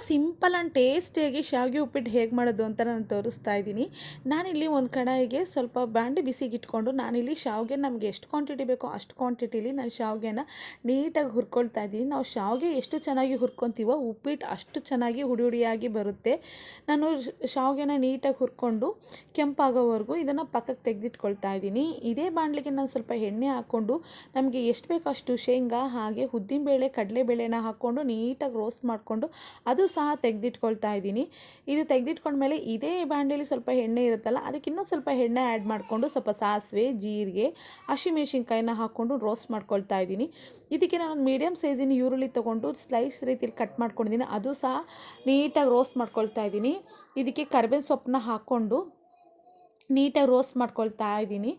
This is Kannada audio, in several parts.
ಸಿಂಪಲ್ ಆ್ಯಂಡ್ ಟೇಸ್ಟಿಯಾಗಿ ಶಾವಿಗೆ ಉಪ್ಪಿಟ್ಟು ಹೇಗೆ ಮಾಡೋದು ಅಂತ ನಾನು ತೋರಿಸ್ತಾ ಇದ್ದೀನಿ. ನಾನಿಲ್ಲಿ ಒಂದು ಕಡಾಯಿಗೆ ಸ್ವಲ್ಪ ಬಾಂಡೆ ಬಿಸಿಗೆ ಇಟ್ಕೊಂಡು ನಾನಿಲ್ಲಿ ಶಾವಿಗೆ ನಮಗೆ ಎಷ್ಟು ಕ್ವಾಂಟಿಟಿ ಬೇಕೋ ಅಷ್ಟು ಕ್ವಾಂಟಿಟಿಲಿ ನಾನು ಶಾವಿಗೆನ ನೀಟಾಗಿ ಹುರ್ಕೊಳ್ತಾ ಇದ್ದೀನಿ. ನಾವು ಶಾವಿಗೆ ಎಷ್ಟು ಚೆನ್ನಾಗಿ ಹುರ್ಕೊತೀವೋ ಉಪ್ಪಿಟ್ಟು ಅಷ್ಟು ಚೆನ್ನಾಗಿ ಹುಡಿ ಹುಡಿಯಾಗಿ ಬರುತ್ತೆ. ನಾನು ಶಾವಿಗೆನ ನೀಟಾಗಿ ಹುರ್ಕೊಂಡು ಕೆಂಪಾಗೋವರೆಗೂ ಇದನ್ನು ಪಕ್ಕಕ್ಕೆ ತೆಗೆದಿಟ್ಕೊಳ್ತಾ ಇದ್ದೀನಿ. ಇದೇ ಬಾಣಲೆಗೆ ನಾನು ಸ್ವಲ್ಪ ಎಣ್ಣೆ ಹಾಕ್ಕೊಂಡು ನಮಗೆ ಎಷ್ಟು ಬೇಕೋ ಅಷ್ಟು ಶೇಂಗಾ ಹಾಗೆ ಉದ್ದಿನಬೇಳೆ ಕಡಲೆಬೇಳೆನ ಹಾಕ್ಕೊಂಡು ನೀಟಾಗಿ ರೋಸ್ಟ್ ಮಾಡಿಕೊಂಡು ಅದು ಸಹ ತೆಗೆದಿಟ್ಕೊಳ್ತಾ ಇದ್ದೀನಿ. ಇದು ತೆಗೆದಿಟ್ಕೊಂಡ್ಮೇಲೆ ಇದೇ ಬಾಣಲೆಯಲ್ಲಿ ಸ್ವಲ್ಪ ಎಣ್ಣೆ ಇರುತ್ತಲ್ಲ, ಅದಕ್ಕೆ ಇನ್ನೂ ಸ್ವಲ್ಪ ಎಣ್ಣೆ ಆ್ಯಡ್ ಮಾಡಿಕೊಂಡು ಸ್ವಲ್ಪ ಸಾಸಿವೆ, ಜೀರಿಗೆ, ಹಸಿಮೆಣಸಿನ್ಕಾಯಿನ ಹಾಕ್ಕೊಂಡು ರೋಸ್ಟ್ ಮಾಡ್ಕೊಳ್ತಾ ಇದ್ದೀನಿ. ಇದಕ್ಕೆ ನಾನೊಂದು ಮೀಡಿಯಮ್ ಸೈಜಿನ ಈರುಳ್ಳಿ ತೊಗೊಂಡು ಸ್ಲೈಸ್ ರೀತಿಯಲ್ಲಿ ಕಟ್ ಮಾಡ್ಕೊಂಡಿದ್ದೀನಿ, ಅದು ಸಹ ನೀಟಾಗಿ ರೋಸ್ಟ್ ಮಾಡ್ಕೊಳ್ತಾ ಇದ್ದೀನಿ. ಇದಕ್ಕೆ ಕರಿಬೇವು ಸೊಪ್ಪನ್ನ ಹಾಕ್ಕೊಂಡು ನೀಟಾಗಿ ರೋಸ್ಟ್ ಮಾಡ್ಕೊಳ್ತಾ ಇದ್ದೀನಿ.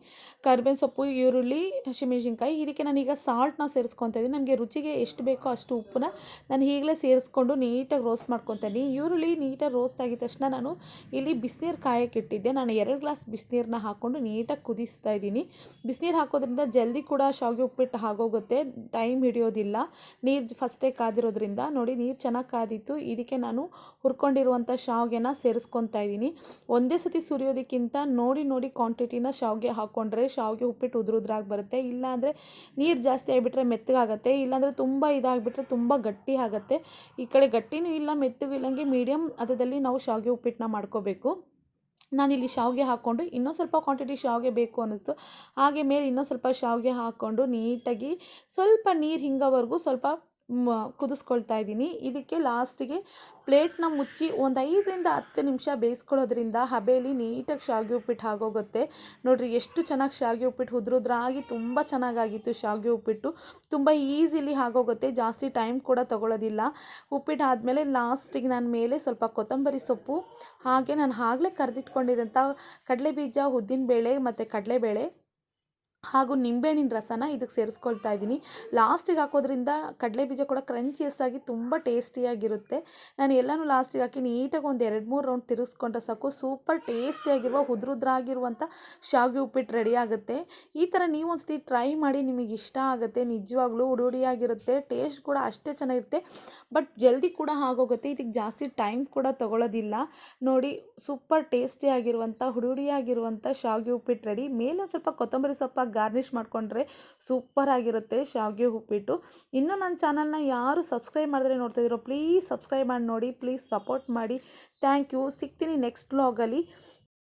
ಕರಿಬೇವು ಸೊಪ್ಪು, ಈರುಳ್ಳಿ, ಹಸಿಮೆಣಸಿನ್ಕಾಯಿ, ಇದಕ್ಕೆ ನಾನೀಗ ಸಾಲ್ಟ್ನ ಸೇರಿಸ್ಕೊತಾ ಇದ್ದೀನಿ. ನನಗೆ ರುಚಿಗೆ ಎಷ್ಟು ಬೇಕೋ ಅಷ್ಟು ಉಪ್ಪನ್ನ ನಾನು ಈಗಲೇ ಸೇರಿಸ್ಕೊಂಡು ನೀಟಾಗಿ ರೋಸ್ಟ್ ಮಾಡ್ಕೊತಾ ಇದ್ದೀನಿ. ಈರುಳ್ಳಿ ನೀಟಾಗಿ ರೋಸ್ಟ್ ಆಗಿದ ತಕ್ಷಣ ನಾನು ಇಲ್ಲಿ ಬಿಸಿನೀರು ಕಾಯಕ್ಕೆ ಇಟ್ಟಿದ್ದೆ. ನಾನು 2 ಗ್ಲಾಸ್ ಬಿಸಿನೀರನ್ನ ಹಾಕ್ಕೊಂಡು ನೀಟಾಗಿ ಕುದಿಸ್ತಾ ಇದ್ದೀನಿ. ಬಿಸಿನೀರು ಹಾಕೋದ್ರಿಂದ ಜಲ್ದಿ ಕೂಡ ಶಾವಿಗೆ ಉಪ್ಪಿಟ್ಟು ಆಗೋಗುತ್ತೆ, ಟೈಮ್ ಹಿಡಿಯೋದಿಲ್ಲ. ನೀರು ಫಸ್ಟೇ ಕಾದಿರೋದ್ರಿಂದ ನೋಡಿ ನೀರು ಚೆನ್ನಾಗಿ ಕಾದಿತ್ತು. ಇದಕ್ಕೆ ನಾನು ಹುರ್ಕೊಂಡಿರುವಂಥ ಶಾವಿಗೆನ ಸೇರಿಸ್ಕೊತಾ ಇದ್ದೀನಿ. ಒಂದೇ ಸತಿ ಸುರಿಯೋದಕ್ಕಿಂತ ನೋಡಿ ಕ್ವಾಂಟಿಟಿನ ಶಾವಿಗೆ ಹಾಕ್ಕೊಂಡ್ರೆ ಶಾವಿಗೆ ಉಪ್ಪಿಟ್ಟು ಉದುರಾಗಿ ಬರುತ್ತೆ. ಇಲ್ಲಾಂದರೆ ನೀರು ಜಾಸ್ತಿ ಆಗಿಬಿಟ್ರೆ ಮೆತ್ತಗಾಗುತ್ತೆ, ಇಲ್ಲಾಂದರೆ ತುಂಬ ಇದಾಗಿಬಿಟ್ರೆ ತುಂಬ ಗಟ್ಟಿ ಆಗುತ್ತೆ. ಈ ಕಡೆ ಗಟ್ಟಿನೂ ಇಲ್ಲ ಮೆತ್ತಗೂ ಇಲ್ಲಂಗೆ ಮೀಡಿಯಮ್ ಹದದಲ್ಲಿ ನಾವು ಶಾವಿಗೆ ಉಪ್ಪಿಟ್ಟನ್ನ ಮಾಡ್ಕೋಬೇಕು. ನಾನಿಲ್ಲಿ ಶಾವಿಗೆ ಹಾಕ್ಕೊಂಡು ಇನ್ನೂ ಸ್ವಲ್ಪ ಕ್ವಾಂಟಿಟಿ ಶಾವಿಗೆ ಬೇಕು ಅನ್ನಿಸ್ತು, ಹಾಗೆ ಮೇಲೆ ಇನ್ನೂ ಸ್ವಲ್ಪ ಶಾವಿಗೆ ಹಾಕ್ಕೊಂಡು ನೀಟಾಗಿ ಸ್ವಲ್ಪ ನೀರು ಹಿಂಗೋವರೆಗೂ ಸ್ವಲ್ಪ ಕುದಿಸ್ಕೊಳ್ತಾ ಇದ್ದೀನಿ. ಇದಕ್ಕೆ ಲಾಸ್ಟಿಗೆ ಪ್ಲೇಟ್ನ ಮುಚ್ಚಿ ಒಂದು 5ರಿಂದ 10 ನಿಮಿಷ ಬೇಯಿಸ್ಕೊಳ್ಳೋದ್ರಿಂದ ಹಬೆಯಲ್ಲಿ ನೀಟಾಗಿ ಶಾವಿಗೆ ಉಪ್ಪಿಟ್ಟು ಆಗೋಗುತ್ತೆ. ನೋಡಿರಿ ಎಷ್ಟು ಚೆನ್ನಾಗಿ ಶಾವಿಗೆ ಉಪ್ಪಿಟ್ಟು ಉದ್ರಾಗಿ ತುಂಬ ಚೆನ್ನಾಗಾಗಿತ್ತು. ಶಾವಿಗೆ ಉಪ್ಪಿಟ್ಟು ತುಂಬ ಈಸಿಲಿ ಆಗೋಗುತ್ತೆ, ಜಾಸ್ತಿ ಟೈಮ್ ಕೂಡ ತೊಗೊಳ್ಳೋದಿಲ್ಲ. ಉಪ್ಪಿಟ್ಟು ಆದಮೇಲೆ ಲಾಸ್ಟಿಗೆ ನಾನು ಮೇಲೆ ಸ್ವಲ್ಪ ಕೊತ್ತಂಬರಿ ಸೊಪ್ಪು, ಹಾಗೆ ನಾನು ಆಗಲೇ ಕರೆದಿಟ್ಕೊಂಡಿರೋಂಥ ಕಡಲೆಬೀಜ, ಉದ್ದಿನಬೇಳೆ ಮತ್ತು ಕಡಲೆಬೇಳೆ ಹಾಗೂ ನಿಂಬೆಹಣ್ಣಿನ ರಸನ ಇದಕ್ಕೆ ಸೇರಿಸ್ಕೊಳ್ತಾ ಇದ್ದೀನಿ. ಲಾಸ್ಟಿಗೆ ಹಾಕೋದ್ರಿಂದ ಕಡಲೆಬೀಜ ಕೂಡ ಕ್ರಂಚಿಯಸ್ ಆಗಿ ತುಂಬ ಟೇಸ್ಟಿಯಾಗಿರುತ್ತೆ. ನಾನು ಎಲ್ಲನೂ ಲಾಸ್ಟಿಗೆ ಹಾಕಿ ನೀಟಾಗಿ ಒಂದು 2-3 ರೌಂಡ್ ತಿರುಗಿಸ್ಕೊಂಡ್ರೆ ಸಾಕು, ಸೂಪರ್ ಟೇಸ್ಟಿಯಾಗಿರುವ ಉದ್ರಾಗಿರುವಂಥ ಶಾವಿಗೆ ಉಪ್ಪಿಟ್ಟು ರೆಡಿ ಆಗುತ್ತೆ. ಈ ಥರ ನೀವು ಒಂದ್ಸತಿ ಟ್ರೈ ಮಾಡಿ, ನಿಮಗೆ ಇಷ್ಟ ಆಗುತ್ತೆ. ನಿಜವಾಗ್ಲೂ ಹುಡಿಯಾಗಿರುತ್ತೆ, ಟೇಸ್ಟ್ ಕೂಡ ಅಷ್ಟೇ ಚೆನ್ನಾಗಿರುತ್ತೆ, ಬಟ್ ಜಲ್ದಿ ಕೂಡ ಆಗೋಗುತ್ತೆ. ಇದಕ್ಕೆ ಜಾಸ್ತಿ ಟೈಮ್ ಕೂಡ ತೊಗೊಳ್ಳೋದಿಲ್ಲ. ನೋಡಿ ಸೂಪರ್ ಟೇಸ್ಟಿಯಾಗಿರುವಂಥ ಹುಡಿಯಾಗಿರುವಂಥ ಶಾವಿಗೆ ಉಪ್ಪಿಟ್ಟು ರೆಡಿ. ಮೇಲೆ ಸ್ವಲ್ಪ ಕೊತ್ತಂಬರಿ ಸೊಪ್ಪಾಗಿ ಗಾರ್ನಿಷ್ ಮಾಡಿಕೊಂಡ್ರೆ ಸೂಪರ್ ಆಗಿರುತ್ತೆ ಶಾವಿಗೆ ಉಪ್ಪಿಟ್ಟು. ಇನ್ನೂ ನನ್ನ ಚಾನಲ್ನ ಯಾರು ಸಬ್ಸ್ಕ್ರೈಬ್ ಮಾಡಿದ್ರೆ ನೋಡ್ತಾ ಇದ್ದೀರೋ ಪ್ಲೀಸ್ ಸಬ್ಸ್ಕ್ರೈಬ್ ಮಾಡಿ ನೋಡಿ, ಪ್ಲೀಸ್ ಸಪೋರ್ಟ್ ಮಾಡಿ. Thank you. ಸಿಗ್ತೀನಿ ನೆಕ್ಸ್ಟ್ ವ್ಲಾಗಲ್ಲಿ.